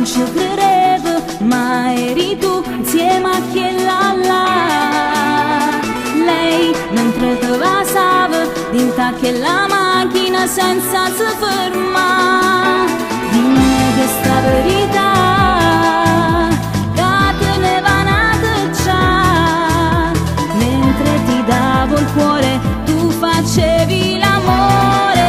ci credevo, ma eri tu insieme a quella là. Lei mentre te passava dinta quella macchina senza si fermare. Dimmi questa verità che te ne va a cacciare. Mentre ti davo il cuore tu facevi l'amore.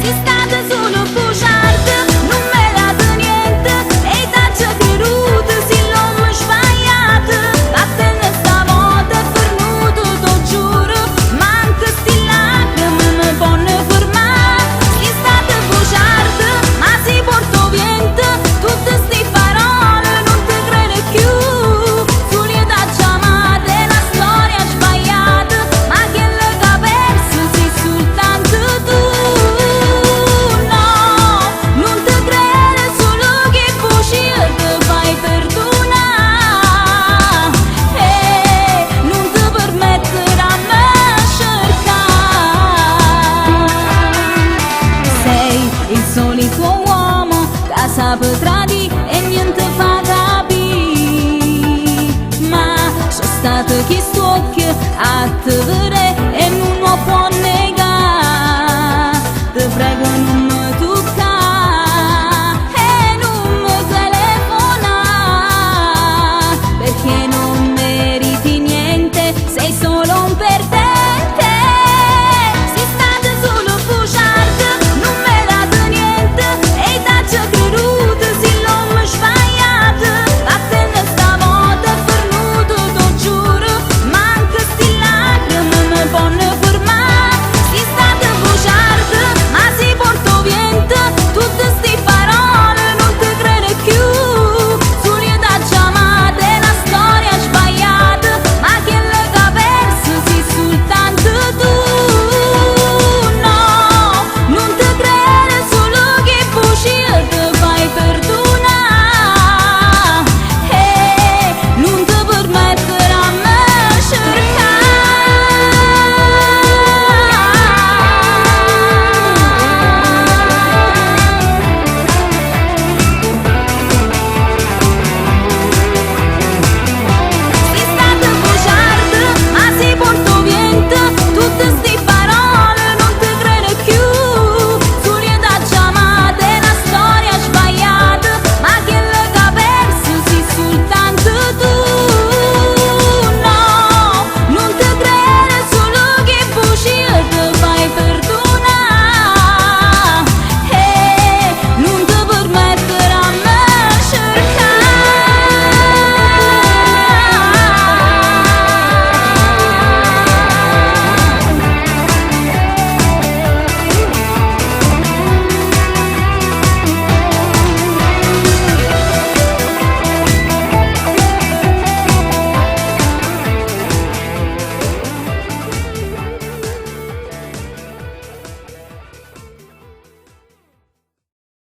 Sei stata solo bugiarda, non me date niente, e taccia di ruta se non mi sbagliate. Vattene stavolta è fermuto, t'ho giuro, manca sti lacrime mi ponne fermare. Sei stata bugiarda, ma si porto vento, tutte sti parole non te crede più. Giulietta chiamate la storia sbagliata, ma che le ha perso sei soltanto tu. No, non te crede solo che bugie te fai perdonare, e non ti permettere a me cercare. Sei il solito uomo che sape tradire e niente fa capire, ma c'è stato chi stuocchia a te vedere